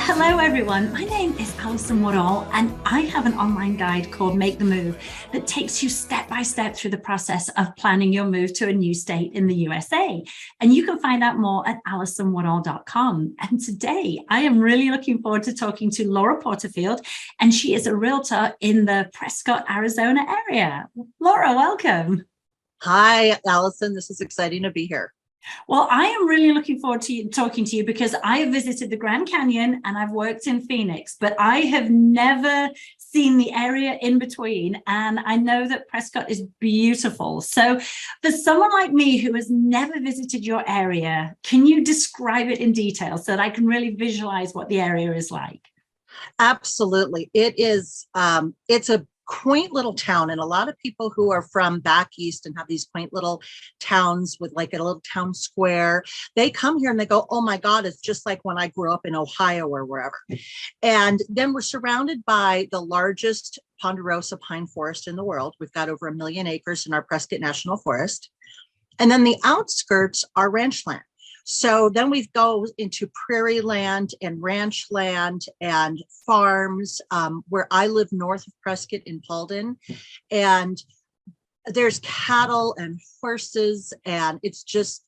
Hello, everyone. My name is Alison Woodall, and I have an online guide called Make the Move that takes you step by step through the process of planning your move to a new state in the USA. And you can find out more at alisonwoodall.com. And today, I am really looking forward to talking to Lora Porterfield, and she is a realtor in the Prescott, Arizona area. Lora, welcome. Hi, Allison. This is exciting to be here. Well, I am really looking forward to talking to you because I have visited the Grand Canyon and I've worked in Phoenix, but I have never seen the area in between. And I know that Prescott is beautiful. So for someone like me who has never visited your area, can you describe it in detail so that I can really visualize what the area is like? Absolutely. It is, it's a quaint little town, and a lot of people who are from back east and have these quaint little towns with like a little town square, they come here and they go, oh my God, it's just like when I grew up in Ohio or wherever. And then we're surrounded by the largest ponderosa pine forest in the world. We've got over 1 million acres in our Prescott National Forest. And then the outskirts are ranch land. So then we go into prairie land and ranch land and farms, where I live north of Prescott in Paulden. And there's cattle and horses, and it's just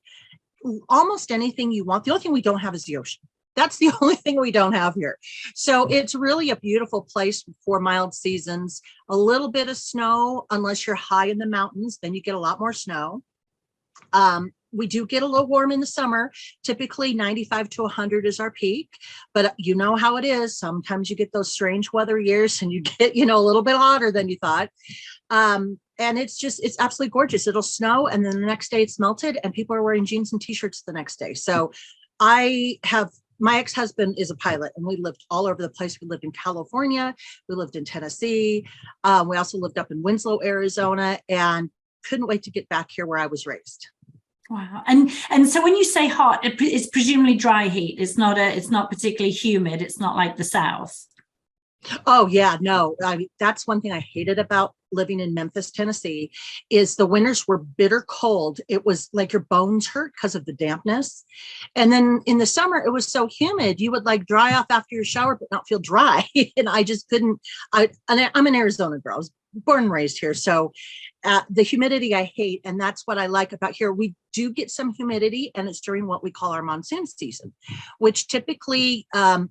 almost anything you want. The only thing we don't have is the ocean. That's the only thing we don't have here. So it's really a beautiful place for mild seasons. A little bit of snow, unless you're high in the mountains, then you get a lot more snow. We do get a little warm in the summer. Typically 95 to 100 is our peak, but you know how it is. Sometimes you get those strange weather years and you get, a little bit hotter than you thought. And it's absolutely gorgeous. It'll snow and then the next day it's melted and people are wearing jeans and t-shirts the next day. So my ex-husband is a pilot and we lived all over the place. We lived in California. We lived in Tennessee. We also lived up in Winslow, Arizona, and couldn't wait to get back here where I was raised. Wow. And so when you say hot, it's presumably dry heat. It's not particularly humid. It's not like the South. Oh yeah, no, that's one thing I hated about living in Memphis, Tennessee, is the winters were bitter cold. It was like your bones hurt because of the dampness. And then in the summer, it was so humid, you would like dry off after your shower, but not feel dry. And I just couldn't, I'm an Arizona girl. I was born and raised here. So the humidity I hate, and that's what I like about here. We do get some humidity, and it's during what we call our monsoon season, which typically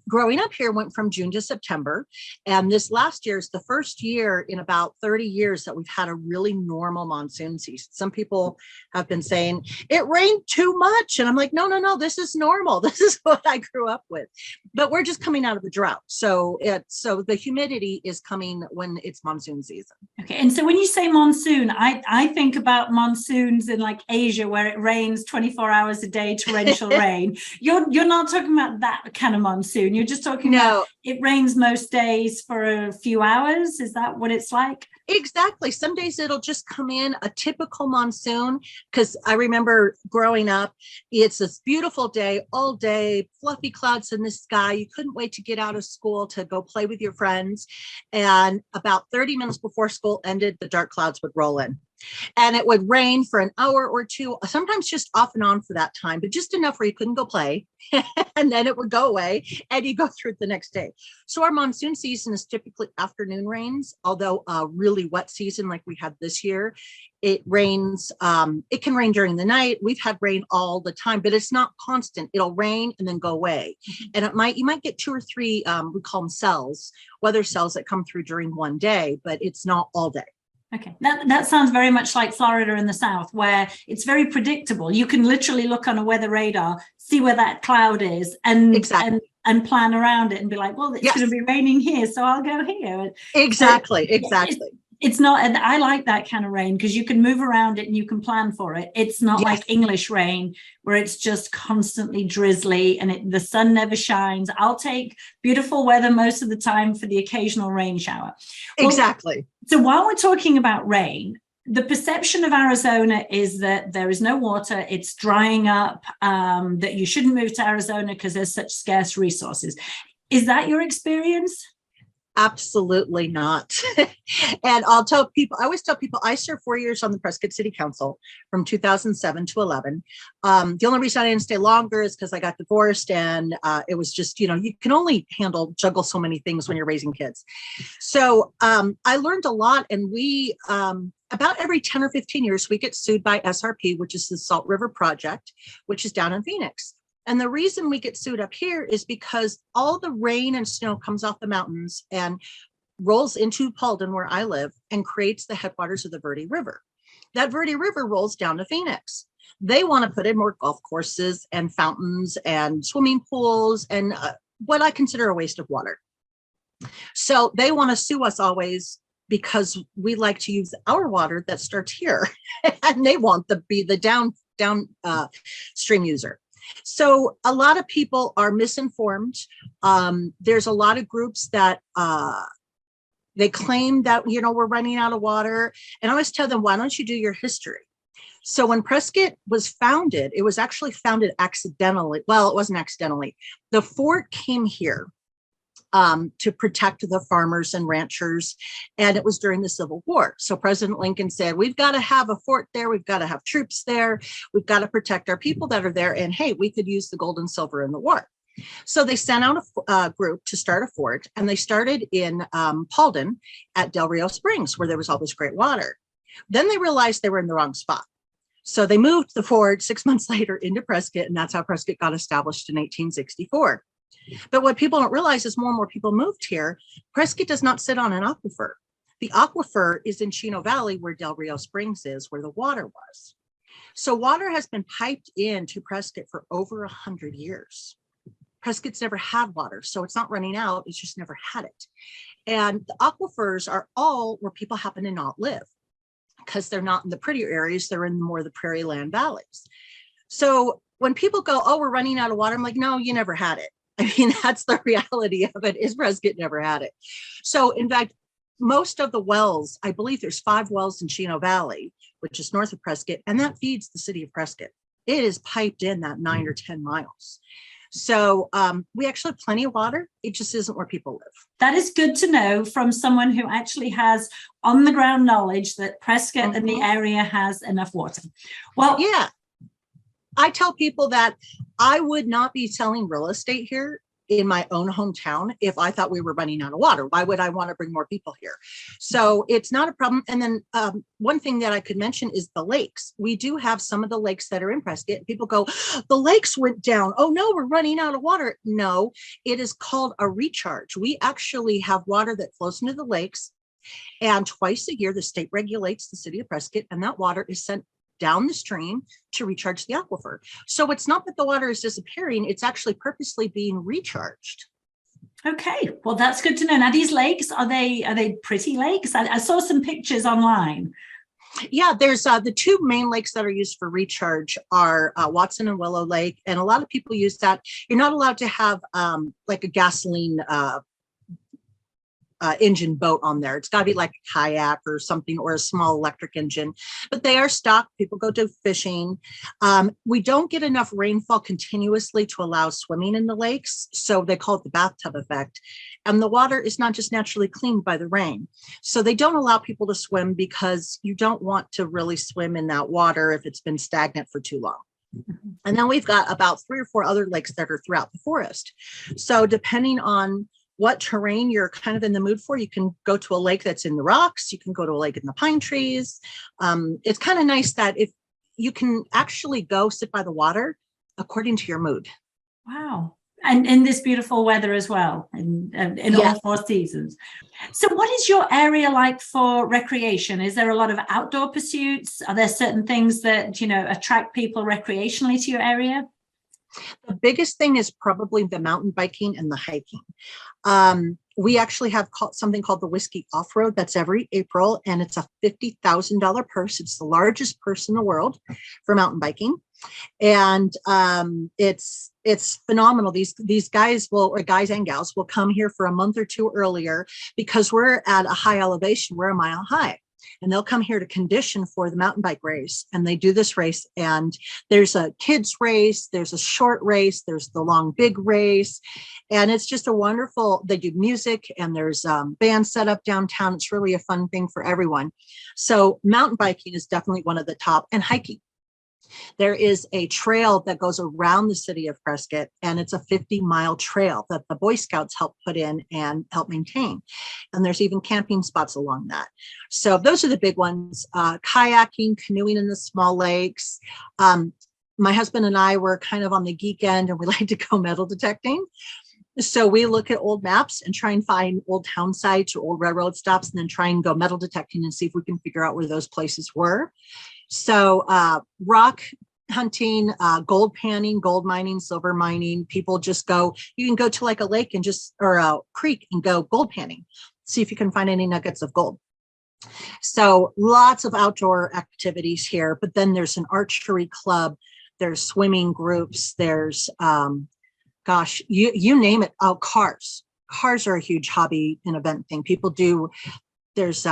growing up here went from June to September. And this last year is the first year in about 30 years that we've had a really normal monsoon season. Some people have been saying it rained too much. And I'm like, no, this is normal. This is what I grew up with. But we're just coming out of a drought. So the humidity is coming when it's monsoon season. Okay. And so when you say monsoon, I think about monsoons in like Asia where it rains 24 hours a day, torrential rain. You're not talking about that kind of monsoon. You're just talking about it rains most days for a few hours. Is that what it's like? Exactly. Some days it'll just come in a typical monsoon, because I remember growing up, it's this beautiful day, all day, fluffy clouds in the sky. You couldn't wait to get out of school to go play with your friends. And about 30 minutes before school ended, the dark clouds would roll in. And it would rain for an hour or two, sometimes just off and on for that time, but just enough where you couldn't go play. And then it would go away and you go through it the next day. So our monsoon season is typically afternoon rains, although a really wet season like we had this year, it rains. It can rain during the night. We've had rain all the time, but it's not constant. It'll rain and then go away. And you might get 2 or 3, we call them cells, weather cells that come through during one day, but it's not all day. Okay, that sounds very much like Florida in the South, where it's very predictable. You can literally look on a weather radar, see where that cloud is, and exactly. and plan around it and be like, well, it's going to be raining here, so I'll go here. Exactly. It's not, and I like that kind of rain because you can move around it and you can plan for it. It's not like English rain where it's just constantly drizzly and the sun never shines. I'll take beautiful weather most of the time for the occasional rain shower. Exactly. So while we're talking about rain, the perception of Arizona is that there is no water, it's drying up, that you shouldn't move to Arizona because there's such scarce resources. Is that your experience? Absolutely not. And I always tell people, I served 4 years on the Prescott City Council from 2007 to 11. The only reason I didn't stay longer is because I got divorced, and it was just, you can only juggle so many things when you're raising kids. So I learned a lot, and we, about every 10 or 15 years, we get sued by SRP, which is the Salt River Project, which is down in Phoenix. And the reason we get sued up here is because all the rain and snow comes off the mountains and rolls into Paulden, where I live, and creates the headwaters of the Verde River. That Verde River rolls down to Phoenix. They want to put in more golf courses and fountains and swimming pools and what I consider a waste of water. So they want to sue us always because we like to use our water that starts here, and they want to be the downstream user. So a lot of people are misinformed. There's a lot of groups that they claim that, we're running out of water. And I always tell them, why don't you do your history? So when Prescott was founded, it was actually founded accidentally. Well, it wasn't accidentally. The fort came here to protect the farmers and ranchers. And it was during the Civil War. So President Lincoln said, we've got to have a fort there. We've got to have troops there. We've got to protect our people that are there. And hey, we could use the gold and silver in the war. So they sent out a group to start a fort, and they started in Paulden at Del Rio Springs, where there was all this great water. Then they realized they were in the wrong spot. So they moved the fort 6 months later into Prescott, and that's how Prescott got established in 1864. But what people don't realize is more and more people moved here. Prescott does not sit on an aquifer. The aquifer is in Chino Valley, where Del Rio Springs is, where the water was. So water has been piped into Prescott for over 100 years. Prescott's never had water, so it's not running out. It's just never had it. And the aquifers are all where people happen to not live, because they're not in the prettier areas. They're in more the prairie land valleys. So when people go, oh, we're running out of water, I'm like, no, you never had it. I mean, that's the reality of it, is Prescott never had it. So in fact, most of the wells, I believe there's 5 wells in Chino Valley, which is north of Prescott, and that feeds the city of Prescott. It is piped in that 9 or 10 miles. So we actually have plenty of water. It just isn't where people live. That is good to know from someone who actually has on the ground knowledge that Prescott and the area has enough water. Well, yeah. I tell people that I would not be selling real estate here in my own hometown if I thought we were running out of water. Why would I want to bring more people here? So it's not a problem. And then one thing that I could mention is the lakes. We do have some of the lakes that are in Prescott. People go, the lakes went down. Oh no, we're running out of water. No, it is called a recharge. We actually have water that flows into the lakes, and twice a year, the state regulates the city of Prescott, and that water is sent down the stream to recharge the aquifer. So it's not that the water is disappearing, it's actually purposely being recharged. Okay, well, that's good to know. Now, these lakes, are they pretty lakes? I saw some pictures online. Yeah, there's the 2 main lakes that are used for recharge are Watson and Willow Lake. And a lot of people use that. You're not allowed to have like a gasoline engine boat on there. It's got to be like a kayak or something, or a small electric engine, but they are stocked. People go to fishing. We don't get enough rainfall continuously to allow swimming in the lakes. So they call it the bathtub effect. And the water is not just naturally cleaned by the rain. So they don't allow people to swim, because you don't want to really swim in that water if it's been stagnant for too long. And then we've got about 3 or 4 other lakes that are throughout the forest. So depending on what terrain you're kind of in the mood for, you can go to a lake that's in the rocks. You can go to a lake in the pine trees. It's kind of nice that if you can actually go sit by the water according to your mood. Wow. And in this beautiful weather as well, in all 4 seasons. So what is your area like for recreation? Is there a lot of outdoor pursuits? Are there certain things that, attract people recreationally to your area? The biggest thing is probably the mountain biking and the hiking. We actually have something called the Whiskey Off-Road. That's every April, and it's a $50,000 purse. It's the largest purse in the world for mountain biking, and it's phenomenal. These guys guys and gals will come here for a month or 2 earlier, because we're at a high elevation. We're a mile high. and they'll come here to condition for the mountain bike race. And they do this race, and there's a kids race, there's a short race, there's the long big race. And it's just a wonderful, they do music, and there's bands set up downtown. It's really a fun thing for everyone. So mountain biking is definitely one of the top, and hiking. There is a trail that goes around the city of Prescott, and it's a 50-mile trail that the Boy Scouts help put in and help maintain. And there's even camping spots along that. So those are the big ones. Kayaking, canoeing in the small lakes. My husband and I were kind of on the geek end, and we like to go metal detecting. So we look at old maps and try and find old town sites or old railroad stops, and then try and go metal detecting and see if we can figure out where those places were. So rock hunting, gold panning, gold mining, silver mining. People just go, you can go to like a lake and or a creek and go gold panning, see if you can find any nuggets of gold. So lots of outdoor activities here, but then there's an archery club, there's swimming groups, there's, gosh, you name it. Oh, cars. Cars are a huge hobby and event thing. People do, there's,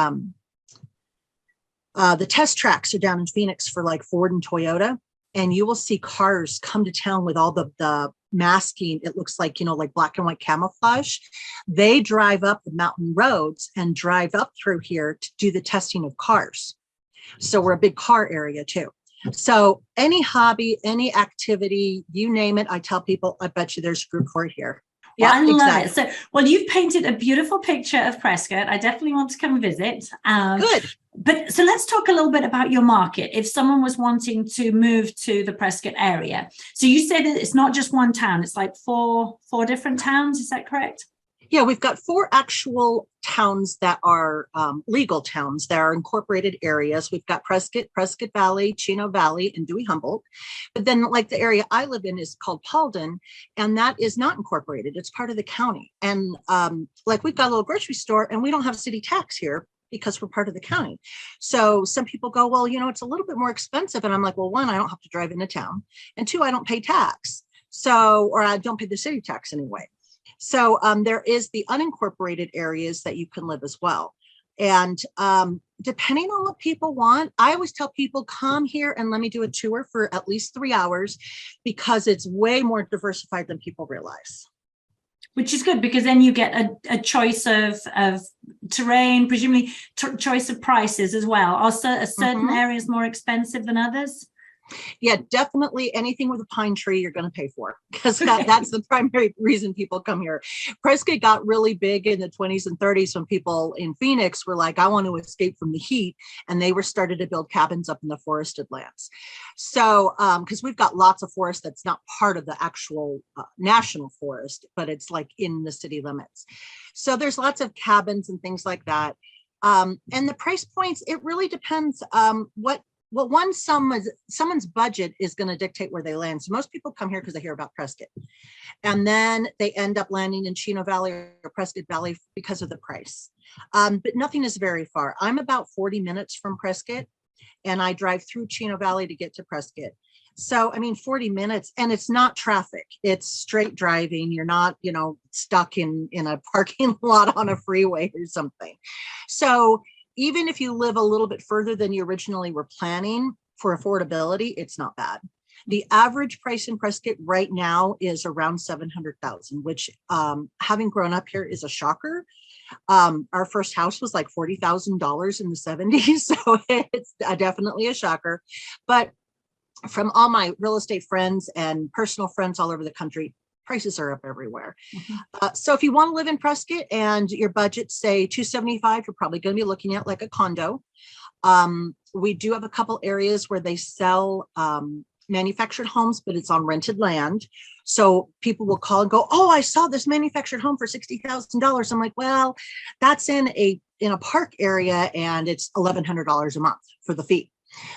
the test tracks are down in Phoenix for like Ford and Toyota, and you will see cars come to town with all the masking. It looks like, like black and white camouflage. They drive up the mountain roads and drive up through here to do the testing of cars. So we're a big car area too. So any hobby, any activity, you name it, I tell people, I bet you there's a group for it here. Yeah, I love it. So, well, you've painted a beautiful picture of Prescott. I definitely want to come visit. Good. But so let's talk a little bit about your market. If someone was wanting to move to the Prescott area, so you said that it's not just one town, it's like four different towns. Is that correct? Yeah, we've got 4 actual towns that are legal towns that are incorporated areas. We've got Prescott, Prescott Valley, Chino Valley, and Dewey Humboldt. But then like the area I live in is called Paulden, and that is not incorporated. It's part of the county. And like we've got a little grocery store, and we don't have city tax here because we're part of the county. So some people go, well, it's a little bit more expensive. And I'm like, well, 1, I don't have to drive into town. And 2, I don't pay tax. So, or I don't pay the city tax anyway. So there is the unincorporated areas that you can live as well. And depending on what people want, I always tell people, come here and let me do a tour for at least 3 hours, because it's way more diversified than people realize. Which is good, because then you get a choice of terrain, presumably choice of prices as well. Are certain areas more expensive than others? Yeah, definitely anything with a pine tree you're going to pay for, because that's the primary reason people come here. Prescott got really big in the 20s and 30s when people in Phoenix were like, I want to escape from the heat. And they were started to build cabins up in the forested lands. So because we've got lots of forest that's not part of the actual national forest, but it's like in the city limits. So there's lots of cabins and things like that. And the price points, it really depends someone's budget is going to dictate where they land. So most people come here because they hear about Prescott, and then they end up landing in Chino Valley or Prescott Valley because of the price. But nothing is very far. I'm about 40 minutes from Prescott, and I drive through Chino Valley to get to Prescott. So, 40 minutes, and it's not traffic. It's straight driving. You're not, stuck in a parking lot on a freeway or something. So even if you live a little bit further than you originally were planning, for affordability, it's not bad. The average price in Prescott right now is around $700,000, which having grown up here is a shocker. Our first house was like $40,000 in the 70s. So it's definitely a shocker. But from all my real estate friends and personal friends all over the country, prices are up everywhere. So if you want to live in Prescott and your budget, say $275, you're probably going to be looking at like a condo. We do have a couple areas where they sell manufactured homes, but it's on rented land. So people will call and go, oh, I saw this manufactured home for $60,000. I'm like, well, that's in a park area, and it's $1,100 a month for the fee.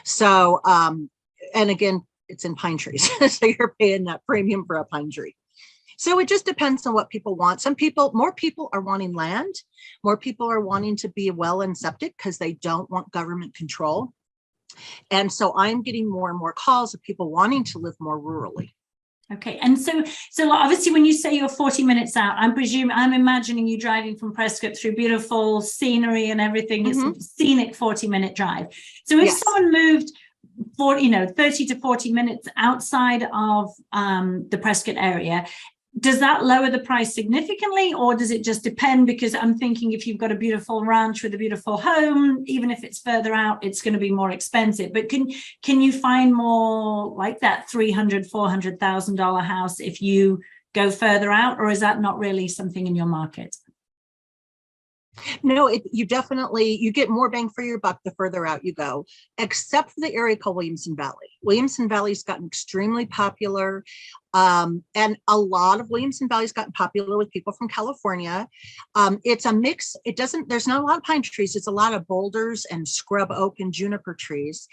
So, and again, it's in pine trees. So you're paying that premium for a pine tree. So it just depends on what people want. More people are wanting land. More people are wanting to be well and septic because they don't want government control. And so I'm getting more and more calls of people wanting to live more rurally. Okay. And so obviously when you say you're 40 minutes out, I'm imagining you driving from Prescott through beautiful scenery and everything. It's a scenic 40-minute drive. So if someone moved 30 to 40 minutes outside of the Prescott area, does that lower the price significantly, or does it just depend? Because I'm thinking if you've got a beautiful ranch with a beautiful home, even if it's further out, it's going to be more expensive. But can you find more like that $300,000-$400,000 house if you go further out, or is that not really something in your market? No, you get more bang for your buck the further out you go, except for the area called Williamson Valley. Williamson Valley's gotten extremely popular. And a lot of Williamson Valley's gotten popular with people from California. It's a mix. There's not a lot of pine trees. It's a lot of boulders and scrub oak and juniper trees.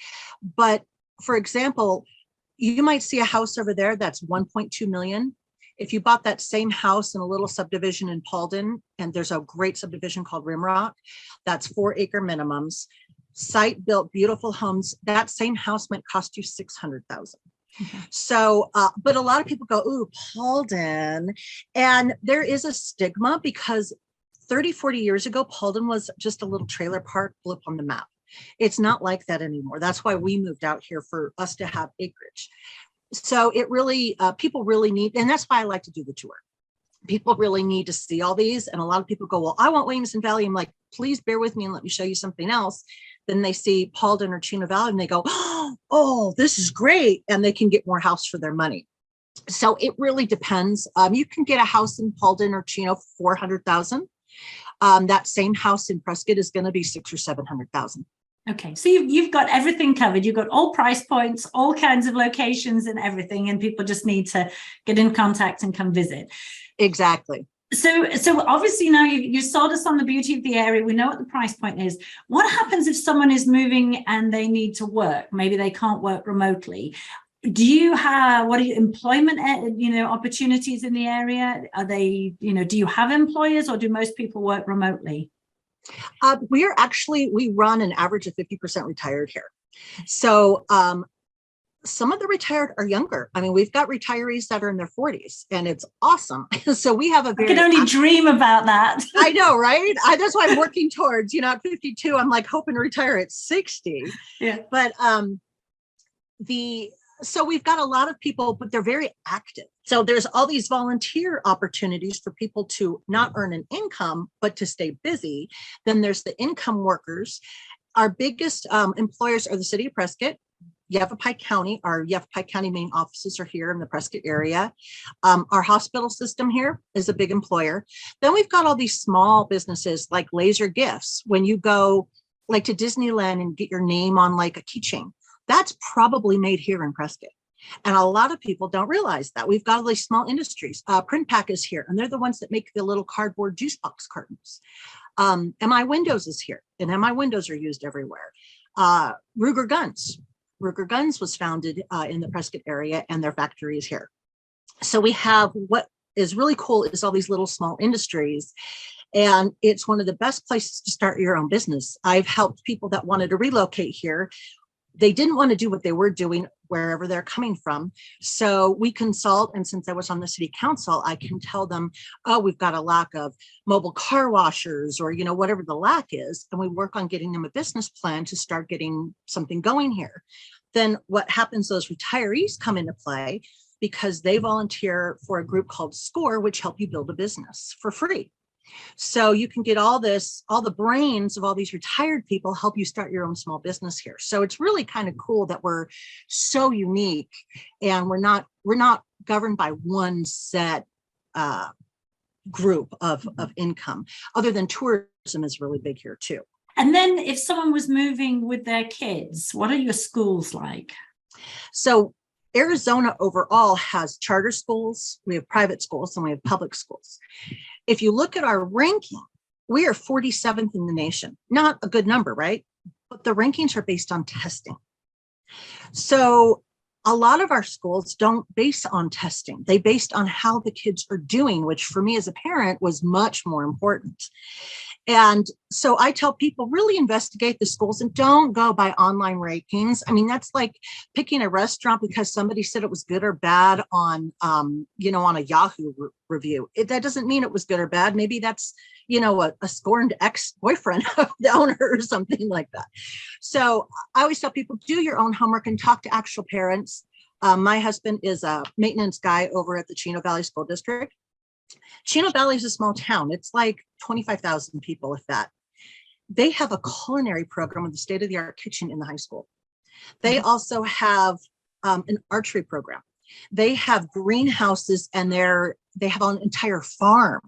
But for example, you might see a house over there that's 1.2 million. If you bought that same house in a little subdivision in Paulden, and there's a great subdivision called Rimrock, that's 4-acre minimums, site built, beautiful homes, that same house might cost you $600,000. So, but a lot of people go, ooh, Paulden. And there is a stigma because 30, 40 years ago, Paulden was just a little trailer park blip on the map. It's not like that anymore. That's why we moved out here, for us to have acreage. So it really, people really need, and that's why I like to do the tour. People really need to see all these. And a lot of people go, well, I want Williamson Valley. I'm like, please bear with me and let me show you something else. Then they see Paulden or Chino Valley and they go, oh, this is great. And they can get more house for their money. So it really depends. You can get a house in Paulden or Chino for $400,000. That same house in Prescott is going to be $600,000 or $700,000. Okay, so you've got everything covered. You've got all price points, all kinds of locations and everything, and people just need to get in contact and come visit. Exactly. So obviously now you sold us on the beauty of the area. We know what the price point is. What happens if someone is moving and they need to work? Maybe they can't work remotely. Do you have, what are your employment, opportunities in the area? Are they, do you have employers, or do most people work remotely? We run an average of 50% retired here. So some of the retired are younger. I mean, we've got retirees that are in their 40s, and it's awesome. So we have I can only dream about that. I know, right? That's why I'm working towards, at 52, I'm like hoping to retire at 60. Yeah. But so we've got a lot of people, but they're very active. So there's all these volunteer opportunities for people to not earn an income, but to stay busy. Then there's the income workers. Our biggest employers are the city of Prescott, Yavapai County. Our Yavapai County main offices are here in the Prescott area. Our hospital system here is a big employer. Then we've got all these small businesses like Laser Gifts. When you go like to Disneyland and get your name on like a keychain, that's probably made here in Prescott. And a lot of people don't realize that. We've got all these small industries. Print Pack is here, and they're the ones that make the little cardboard juice box cartons. MI Windows is here, and MI Windows are used everywhere. Ruger Guns. Ruger Guns was founded in the Prescott area, and their factory is here. So we have, what is really cool is all these little small industries. And it's one of the best places to start your own business. I've helped people that wanted to relocate here. They didn't want to do what they were doing wherever they're coming from. So we consult. And since I was on the city council, I can tell them, oh, we've got a lack of mobile car washers, or, whatever the lack is. And we work on getting them a business plan to start getting something going here. Then what happens, those retirees come into play because they volunteer for a group called SCORE, which help you build a business for free. So you can get all the brains of all these retired people help you start your own small business here. So it's really kind of cool that we're so unique, and we're not governed by one set group of income, other than tourism is really big here too. And then if someone was moving with their kids, what are your schools like? So Arizona overall has charter schools, we have private schools, and we have public schools. If you look at our ranking, we are 47th in the nation. Not a good number, right? But the rankings are based on testing. So a lot of our schools don't base on testing. They based on how the kids are doing, which for me as a parent was much more important. And so I tell people really investigate the schools and don't go by online rankings. I mean, that's like picking a restaurant because somebody said it was good or bad on, on a Yahoo review. That doesn't mean it was good or bad. Maybe that's, a scorned ex-boyfriend of the owner or something like that. So I always tell people, do your own homework and talk to actual parents. My husband is a maintenance guy over at the Chino Valley School District. Chino Valley is a small town. It's like 25,000 people, if that. They have a culinary program with a state-of-the-art kitchen in the high school. They also have an archery program. They have greenhouses, and they have an entire farm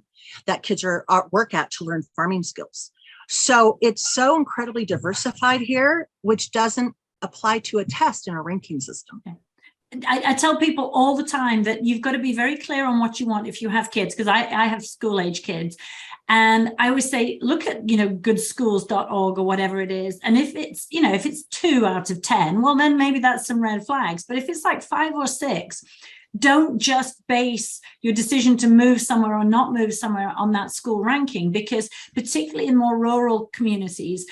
that kids are work at to learn farming skills. So it's so incredibly diversified here, which doesn't apply to a test in a ranking system. I tell people all the time that you've got to be very clear on what you want if you have kids, because I have school age kids. And I always say, look at, goodschools.org or whatever it is. And if it's, if it's 2 out of 10, well, then maybe that's some red flags. But if it's like 5 or 6, don't just base your decision to move somewhere or not move somewhere on that school ranking, because particularly in more rural communities,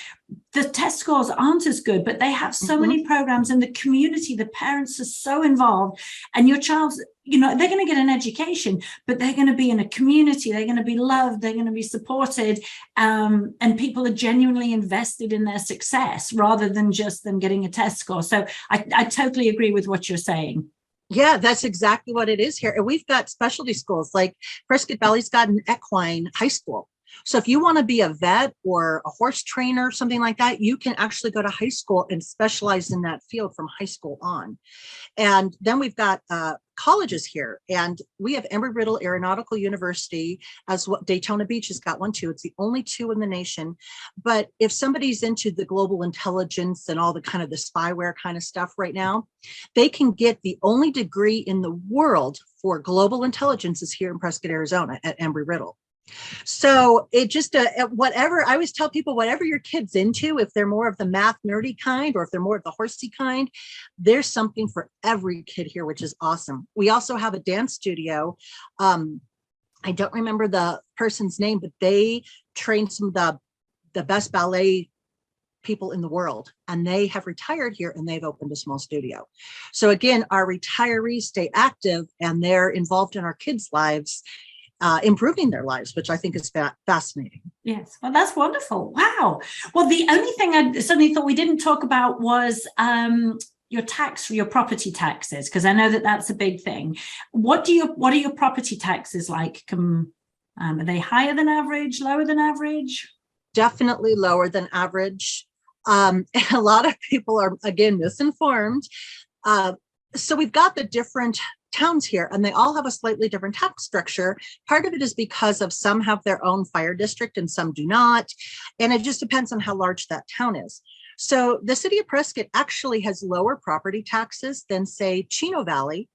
the test scores aren't as good, but they have so many programs in the community. The parents are so involved, and your child's, they're going to get an education, but they're going to be in a community. They're going to be loved. They're going to be supported. And people are genuinely invested in their success rather than just them getting a test score. So I totally agree with what you're saying. Yeah, that's exactly what it is here. And we've got specialty schools, like Prescott Valley's got an equine high school. So if you want to be a vet or a horse trainer, something like that, you can actually go to high school and specialize in that field from high school on. And then we've got colleges here, and we have Embry-Riddle Aeronautical University, as what Daytona Beach has got one too. It's the only 2 in the nation. But if somebody's into the global intelligence and all the kind of the spyware kind of stuff right now, they can get the only degree in the world for global intelligence is here in Prescott, Arizona at Embry-Riddle. So it just whatever I always tell people, whatever your kid's into, if they're more of the math nerdy kind or if they're more of the horsey kind, there's something for every kid here, which is awesome. We also have a dance studio. I don't remember the person's name, but they train some of the best ballet people in the world, and they have retired here and they've opened a small studio. So again, our retirees stay active and they're involved in our kids' lives, improving their lives, which I think is fascinating. Yes, well, that's wonderful. Wow. Well, the only thing I suddenly thought we didn't talk about was your property taxes, because I know that that's a big thing. What are your property taxes like? Are they higher than average, lower than average? Definitely lower than average. And a lot of people are, again, misinformed. So we've got the different towns here, and they all have a slightly different tax structure. Part of it is because of some have their own fire district and some do not. And it just depends on how large that town is. So the city of Prescott actually has lower property taxes than, say, Chino Valley,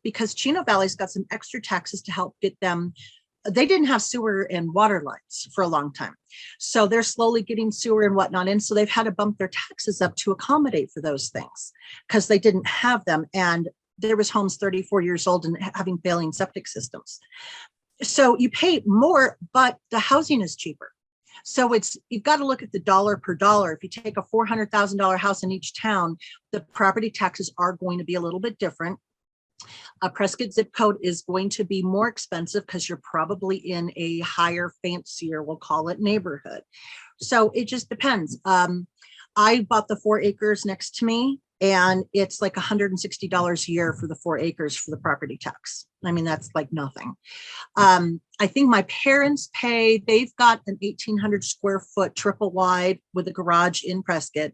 because Chino Valley's got some extra taxes to help get them. They didn't have sewer and water lines for a long time. So they're slowly getting sewer and whatnot in. So they've had to bump their taxes up to accommodate for those things because they didn't have them. And there was homes 34 years old and having failing septic systems. So you pay more, but the housing is cheaper. So you've got to look at the dollar per dollar. If you take a $400,000 house in each town, the property taxes are going to be a little bit different. A Prescott zip code is going to be more expensive because you're probably in a higher, fancier, we'll call it, neighborhood. So it just depends. I bought the 4 acres next to me, and it's like $160 a year for the 4 acres for the property tax. I mean, that's like nothing. I think my parents they've got an 1,800 square foot triple wide with a garage in Prescott,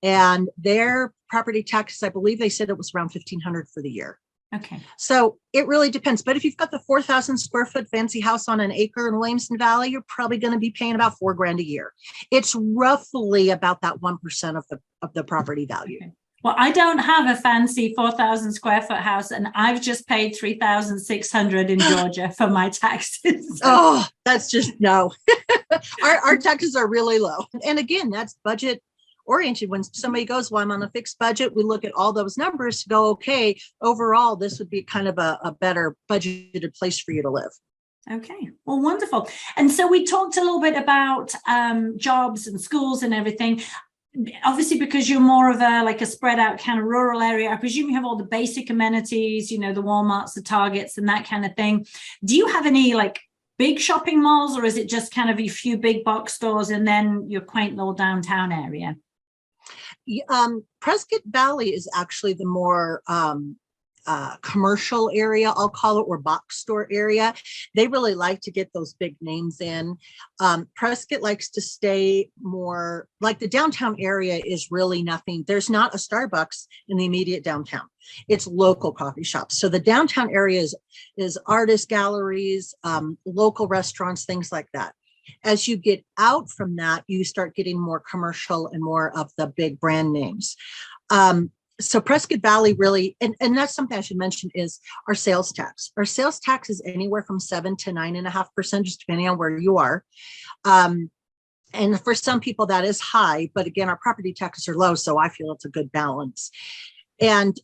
and their property taxes, I believe they said it was around $1,500 for the year. Okay. So it really depends. But if you've got the 4,000 square foot fancy house on an acre in Williamson Valley, you're probably going to be paying about $4,000 a year. It's roughly about that 1% of the property value. Okay. Well, I don't have a fancy 4,000 square foot house, and I've just paid $3,600 in Georgia for my taxes. Oh, that's just no. Our taxes are really low. And again, that's budget oriented. When somebody goes, well, I'm on a fixed budget, we look at all those numbers to go, okay, overall, this would be kind of a better budgeted place for you to live. Okay, well, wonderful. And so we talked a little bit about jobs and schools and everything. Obviously, because you're more of a spread out kind of rural area, I presume you have all the basic amenities, you know, the Walmarts, the Targets, and that kind of thing. Do you have any like big shopping malls, or is it just kind of a few big box stores and then your quaint little downtown area? Prescott Valley is actually the more commercial area, I'll call it, or box store area. They really like to get those big names in. Prescott likes to stay more like the downtown area is really nothing. There's not a Starbucks in the immediate downtown. It's local coffee shops. So the downtown area is artist galleries, local restaurants, things like that. As you get out from that, you start getting more commercial and more of the big brand names. So Prescott Valley really, and that's something I should mention, is our sales tax. Our sales tax is anywhere from 7 to 9.5%, just depending on where you are. And for some people that is high, but again, our property taxes are low, so I feel it's a good balance. And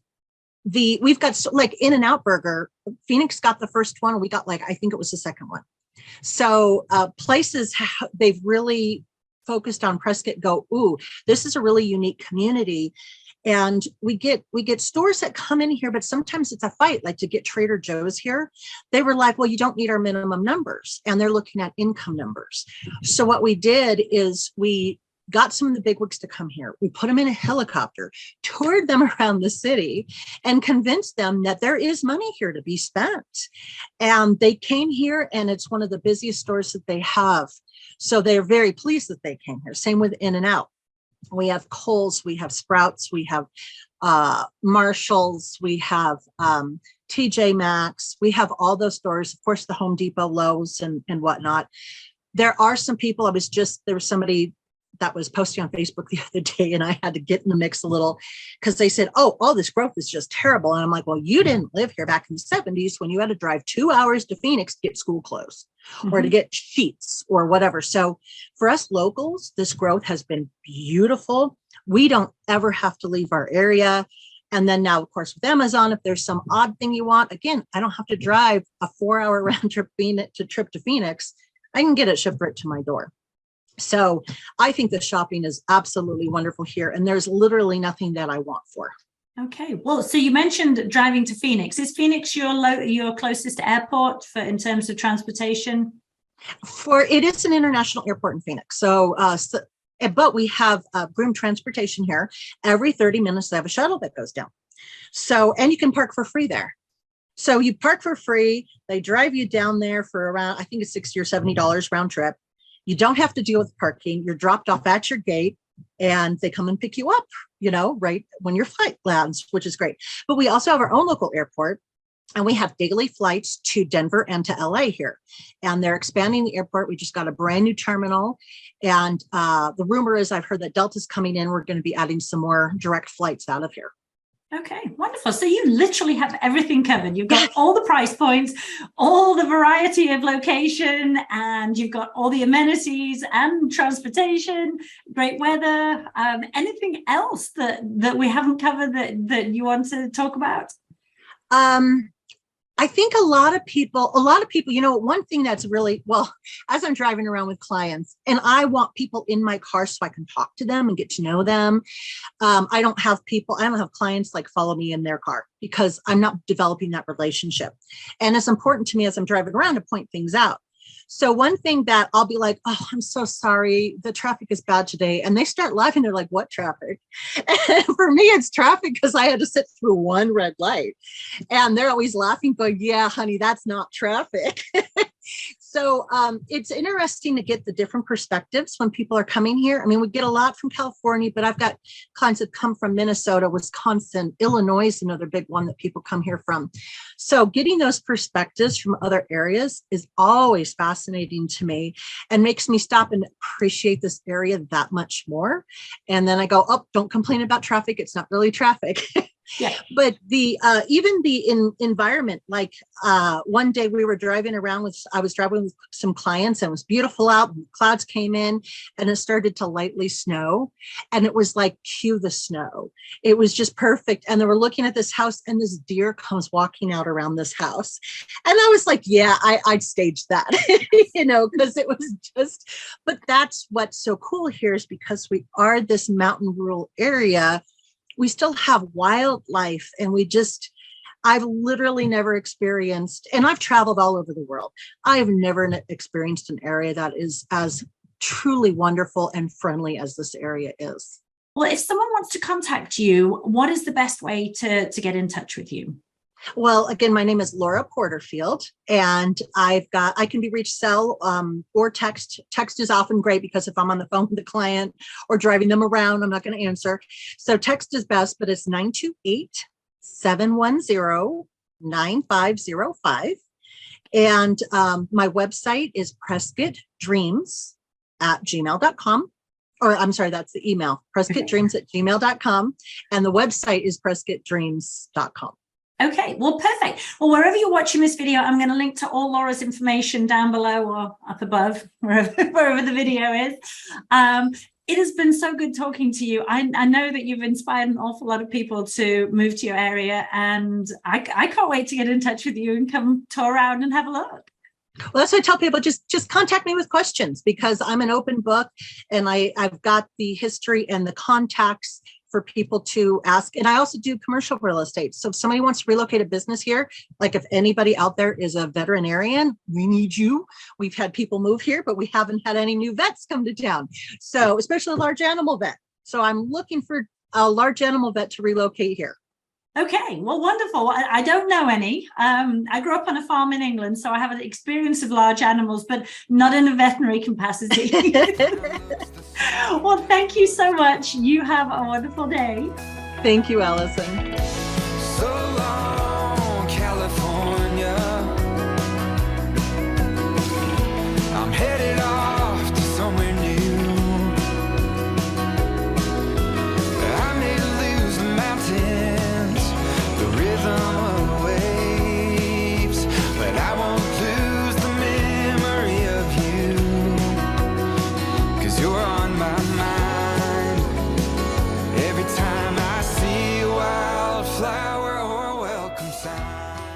we've got like In-N-Out Burger, Phoenix got the first one. We got I think it was the second one. So places, they've really focused on Prescott, go, ooh, this is a really unique community. And we get stores that come in here, but sometimes it's a fight, like to get Trader Joe's here. They were like, well, you don't need our minimum numbers. And they're looking at income numbers. So what we did is we got some of the bigwigs to come here. We put them in a helicopter, toured them around the city, and convinced them that there is money here to be spent. And they came here, and it's one of the busiest stores that they have. So they're very pleased that they came here. Same with In-N-Out. We have Kohl's, we have Sprouts, we have Marshall's, we have TJ Maxx, we have all those stores, of course, the Home Depot, Lowe's, and whatnot. There are some people, there was somebody that was posting on Facebook the other day, and I had to get in the mix a little because they said, oh, all this growth is just terrible. And I'm like, well, you didn't live here back in the 70s when you had to drive 2 hours to Phoenix to get school clothes or to get sheets or whatever. So for us locals, this growth has been beautiful. We don't ever have to leave our area. And then now, of course, with Amazon, if there's some odd thing you want, again, I don't have to drive a 4-hour round trip to Phoenix. I can get it shipped right to my door. So I think the shopping is absolutely wonderful here. And there's literally nothing that I want for. Okay. Well, so you mentioned driving to Phoenix. Is Phoenix your closest airport in terms of transportation? It is an international airport in Phoenix. But we have groom transportation here. Every 30 minutes, they have a shuttle that goes down. So, and you can park for free there. So you park for free. They drive you down there for around, I think it's $60 or $70 round trip. You don't have to deal with parking. You're dropped off at your gate and they come and pick you up, right when your flight lands, which is great. But we also have our own local airport, and we have daily flights to Denver and to LA here. And they're expanding the airport. We just got a brand new terminal. And the rumor is I've heard that Delta's coming in. We're going to be adding some more direct flights out of here. Okay, wonderful. So you literally have everything covered. You've got all the price points, all the variety of location, and you've got all the amenities and transportation, great weather. Anything else that we haven't covered that you want to talk about? I think a lot of people, one thing that's really, well, as I'm driving around with clients and I want people in my car so I can talk to them and get to know them. I don't have clients follow me in their car because I'm not developing that relationship. And it's important to me as I'm driving around to point things out. So one thing that I'll be like, oh, I'm so sorry, the traffic is bad today. And they start laughing. They're like, what traffic? And for me, it's traffic because I had to sit through one red light. And they're always laughing, going, yeah, honey, that's not traffic. So it's interesting to get the different perspectives when people are coming here. I mean, we get a lot from California, but I've got clients that come from Minnesota, Wisconsin, Illinois is another big one that people come here from. So getting those perspectives from other areas is always fascinating to me and makes me stop and appreciate this area that much more. And then I go, oh, don't complain about traffic. It's not really traffic. Yeah. But the even the environment, like one day we were driving around I was driving with some clients and it was beautiful out, and clouds came in and it started to lightly snow. And it was like, cue the snow. It was just perfect. And they were looking at this house and this deer comes walking out around this house. And I was like, yeah, I'd staged that, because it was just, but that's what's so cool here is because we are this mountain rural area, we still have wildlife, and I've literally never experienced, and I've traveled all over the world. I have never experienced an area that is as truly wonderful and friendly as this area is. Well, if someone wants to contact you, what is the best way to get in touch with you? Well, again, my name is Lora Porterfield, and I can be reached cell or text. Text is often great because if I'm on the phone with the client or driving them around, I'm not going to answer. So text is best, but it's 928-710-9505. And my website is prescottdreams@gmail.com. Or I'm sorry, that's the email, prescottdreams@gmail.com. And the website is prescottdreams.com. Okay, well, perfect. Well, wherever you're watching this video, I'm going to link to all Lora's information down below or up above, wherever the video is. It has been so good talking to you. I know that you've inspired an awful lot of people to move to your area, and I can't wait to get in touch with you and come tour around and have a look. Well, that's what I tell people, just contact me with questions, because I'm an open book and I've got the history and the contacts for people to ask. And I also do commercial real estate. So if somebody wants to relocate a business here, like if anybody out there is a veterinarian, we need you. We've had people move here, but we haven't had any new vets come to town. So especially a large animal vet. So I'm looking for a large animal vet to relocate here. Okay, well, wonderful. I don't know any. I grew up on a farm in England, so I have an experience of large animals, but not in a veterinary capacity. Well, thank you so much. You have a wonderful day. Thank you, Alison.